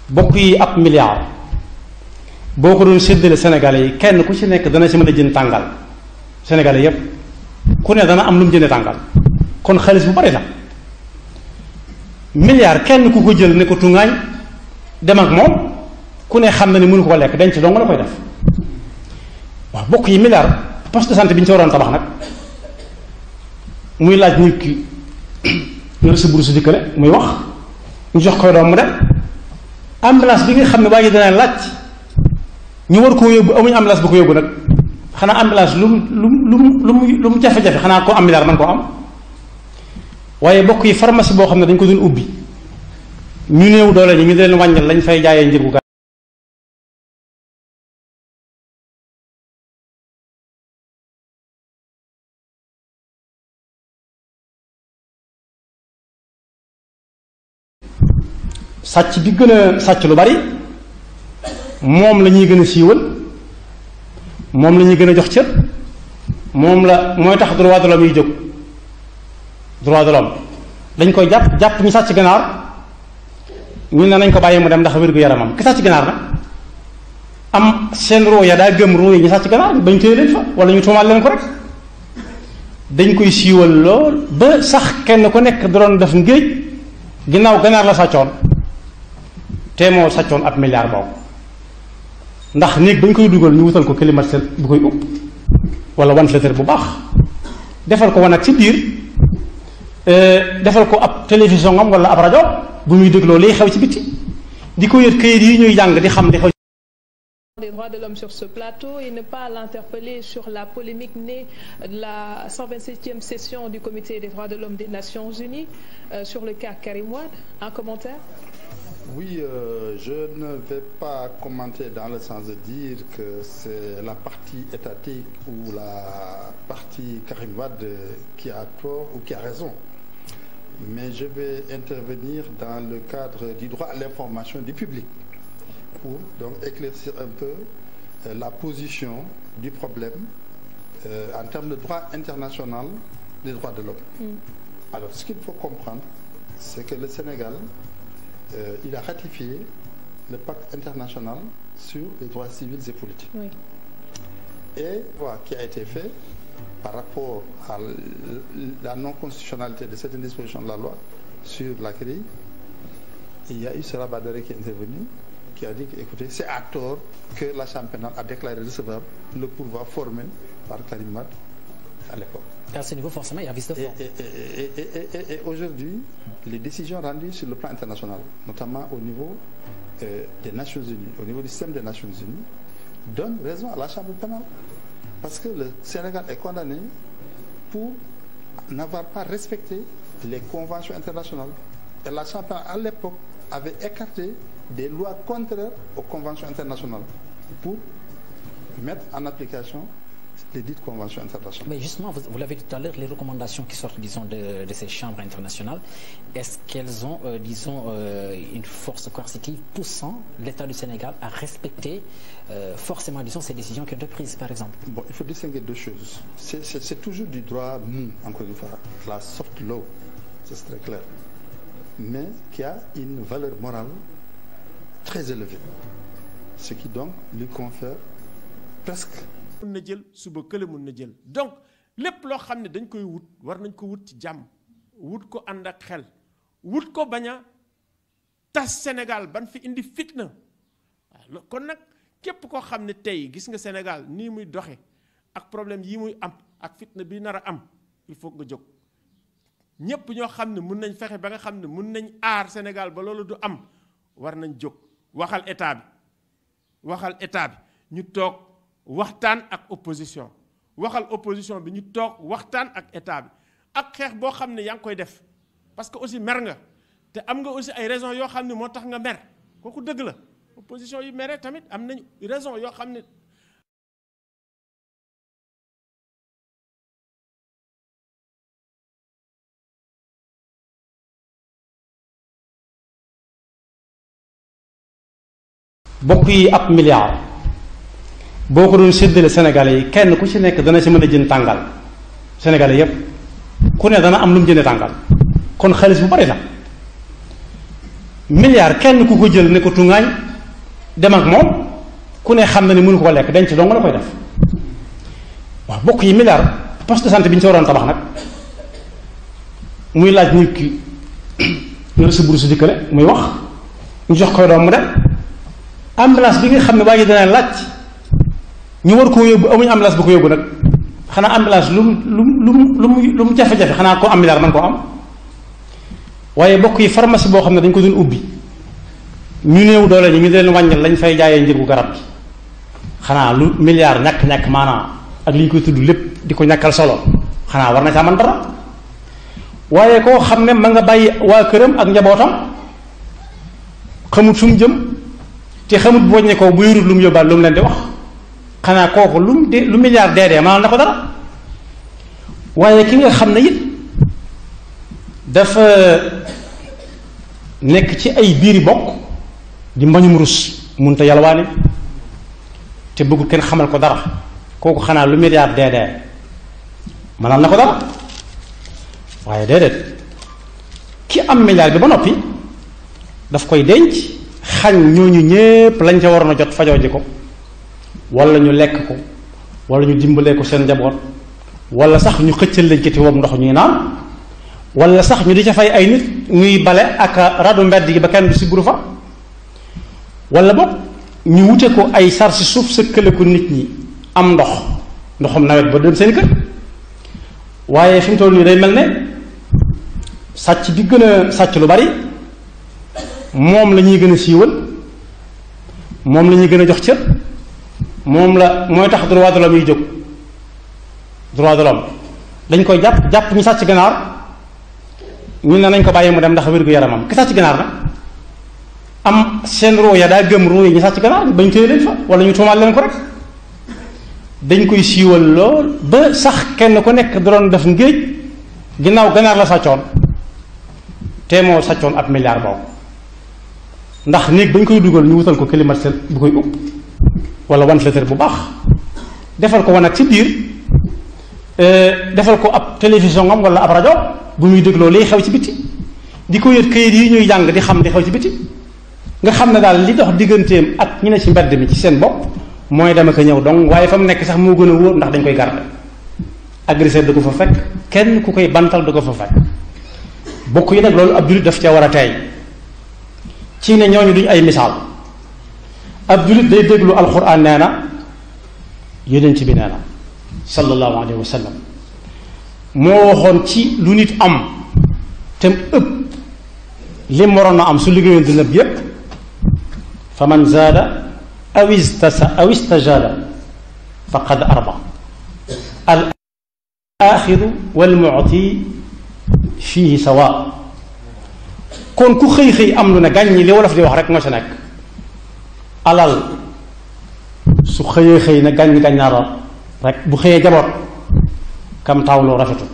bokk yi ab milliard boo ko doon séddale Sénégalais yi kenn ku ci nekk dana ci mën a jënd tàngal Sénégalais yépp ku ne dana am lu mu jëndee tàngal kon xaalis bu bari la milliard kenn ku ko jël ne ko tungaañ dem ak moom ku ne xam na ni mënu ko lekk denc dong la koy def waaw bokk yi milliard poste de santé bi ñu ci waroon tabax nag muy laaj nit ki yor si buru si dikkale muy wax ñu jox koy doom mu dem ambulance bi nga xam ne waa ji dana laaj ñu war koo yóbbu amuñu ambulance bu ko yóbbu nag xanaa ambulance lu mu jafe-jafe xanaa ko am milliard man koo am waaye bokk yi pharmacie boo xam ne dañ ko doon ubbi ñu néew doole ñu leen wàññal lañ fay jaayee njëg bu sàcc bi gën a sàcc lu bari moom la ñuy gën a siiwal moom la ñuy gën a jox cër moom la mooy tax droit de l'homme yi jóg droit de l'homme dañ koy jàpp ñu sàcc ganaar ñu ne nañ ko bàyyi mu dem ndax wér-gu-yaramam ki sàcc ganaar nag am seen ruu ya daa gëm ruu yi ñu sàcc ganaar bañ téye leen fa wala ñu tuumaal leen ko rek dañ koy siiwal lool ba sax kenn ku nekk da doon def ngéej ginnaaw ganaar la sàccoon te moo sàccoon ab milliard boobu ndax néeg bañ koy dugal ñu wutal ko climatiseur bu koy upp wala ventilateur bu baax defal ko wanag ci biir defal ko ab télévision am wala ab rajo bu muy dégloo liy xew ci bitti di ko yët këyit yi ñuy jàng di xam di xew des droits de l'homme sur ce plateau et ne pas l'interpeller sur la polémique née de la 127e session du Comité des droits de l'homme des Nations Unies sur le cas Karim Wade. Un commentaire? Oui, je ne vais pas commenter dans le sens de dire que c'est la partie étatique ou la partie Karim Wade qui a tort ou qui a raison. Mais je vais intervenir dans le cadre du droit à l'information du public pour donc éclaircir un peu la position du problème en termes de droit international des droits de l'homme. Alors, ce qu'il faut comprendre, c'est que le Sénégal il a ratifié le pacte international sur les droits civils et politiques. Oui. Et voilà, qui a été fait par rapport à la non-constitutionnalité de certaines dispositions de la loi sur la CRI. Il y a eu ce Rabadare qui est intervenu, qui a dit que, écoutez, c'est à tort que la Chambre pénale a déclaré recevable le pourvoi formé par Karim Wade à l'époque. À ce niveau, forcément, il y a vice de forme. Et aujourd'hui, les décisions rendues sur le plan international, notamment au niveau des Nations Unies, au niveau du système des Nations Unies, donnent raison à la Chambre pénale. Parce que le Sénégal est condamné pour n'avoir pas respecté les conventions internationales. Et la Chambre pénale, à l'époque, avait écarté des lois contraires aux conventions internationales pour mettre en application les dites conventions internationales. Mais justement, vous l'avez dit tout à l'heure, les recommandations qui sortent, disons, de ces chambres internationales, est-ce qu'elles ont, disons, une force coercitive poussant l'État du Sénégal à respecter forcément, disons, ces décisions qui ont été prises, par exemple? Bon, il faut distinguer deux choses. C'est toujours du droit mou, encore une fois, la soft law, c'est très clair, mais qui a une valeur morale très élevée, ce qui donc lui confère presque mun na jël suba kële mun na jël donc lépp loo xam ne dañ koy wut war nañ ko wut ci jàmm wut ko ànd ak xel wut ko bañ a tas Sénégal ban fi indi fitna waaw kon nag képp koo xam ne tey gis nga Sénégal nii muy doxe ak problème yi muy am ak fitna bi nar a am il faut nga jóg ñépp ñoo xam ne mun nañ fexe ba nga xam ne mun nañ aar Sénégal ba loolu du am war nañ jóg waxal état bi ñu toog waxtaan ak opposition waxal opposition bi ñu toog waxtaan ak état bi ak xeex boo xam ne yaa ngi koy def parce que aussi mer nga te am nga aussi ay raisons yoo xam ne moo tax nga mer kooku dëgg la opposition yi mere tamit am nañ raison yoo xam ne bokk yi ab milliard boo ko doon séddale Sénégalais yi kenn ku ci nekk dana ci mën a jënd tàngal Sénégalais yépp ku ne dana am lu mu jëndee tàngal kon xaalis bu bari la milliard kenn ku ko jël ne ko tungaañ dem ak moom ku ne xam na ne mënu ko lekk denc dong la koy def. waaw bokk yi milliard poste de santé bi ñu ci waroon tabax nag muy laaj nit ki nga sa buru su dikkale muy wax ñu jox koy doom mu dem. ambulance bi nga xam ne waa ji dana laaj ñu war koo yóbbu amuñu ambulance bu ko yóbbu nag xanaa ambulance lu mu jafe-jafe xanaa ko am milliard man koo am. waaye bokk yi pharmacie boo xam ne dañ ko doon ubbi ñu néew doole ñi ñu leen wàññal lañ fay jaayee njëgu garab gi xanaa lu milliard ñàkk-ñàkk maanaam ak li ñu koy tudd lépp di ko ñàkkal solo xanaa war na caa man dara. waaye koo xam ne ma nga bàyyi waa këram ak njabootam xamut fu mu jëm te xamut bu wàññee ko bu yorut lu mu yóbbaal lu mu leen di wax xanaa kooku lu milliard deedee maanaam na ko dara. waaye ki nga xam ne it dafa nekk ci ay biiri bokk di mbañum rus munta yalwaani te bëggul kenn xamal ko dara kooku xanaa lu milliard deedee maanaam na ko dara. waaye déedéet ki am milliard bi ba noppi daf koy denc xañ ñooñu ñépp lañ ca waroon a jot fajoo ji ko wala ñu lekk ko wala ñu dimbalee ko seen njaboot wala sax ñu xëccal lañ kiti woom ndox ñuy naan wala sax ñu di ca fay ay nit ñuy bale ak radu mbedd yi ba kenn du si buru fa wala boog ñu wute ko ay sar si suuf sëkkale ko nit ñi am ndoxum nawet ba dem seen kër. waaye fi mu toll nii day mel ne sàcc bi gën a sàcc lu bari moom la ñuy gën a siiwal moom la ñuy gën a jox cër mooy tax droit de l'homme yi jóg. droit de l'homme dañ koy jàpp ñu sàcc ganaar ñu ne nañ ko bàyyi mu dem ndax wér-gu-yaramam ki sàcc ganaar nag am seen ruu ya daa gëm ruu yi ñu sàcc ganaar bañ téye leen fa wala ñu tuumaal leen ko rek. dañ koy siiwal lool ba sax kenn ku nekk da doon def ngéej ginnaaw ganaar la sàccoon te moo sàccoon ab milliard boobu ndax néeg bañ koy dugal ñu wutal ko climatiseur bu koy upp wala ventilateur bu baax defal ko wanag ci biir defal ko ab télévision am wala ab rajo bu muy dégloo liy xew ci biti di ko yët këyit yi ñuy jàng di xam di xew ci biti nga xam ne daal li dox digganteem ak ñi ne ci mbedd mi ci seen bopp mooy dama ko ñëw donc waaye fa mu nekk sax moo gën a wóor ndax dañ koy garder agresseur du ko fa fekk kenn ku koy bantal du ko fa fekk. bokk yi nag loolu ab jullit daf ca war a teey ci ne ñooñu duñ ay misaal. ab jullit day déglu alxuraan nee na yonent bi nee na sallallahu alayhi wa sallam moo waxoon ci lu nit am te ëpp lim waroon a am su liggéeyoon dina bi yépp fa man zaada aw istajada faqad arba al axidu wal mu'ti fiihi sawa. kon ku xëy xëy am lu ne gàññi li wolof di wax rek moo ci nekk alal su xëyee xëy na gàññi gàññaaroon rek bu xëyee jaboot kam taawloo rafetut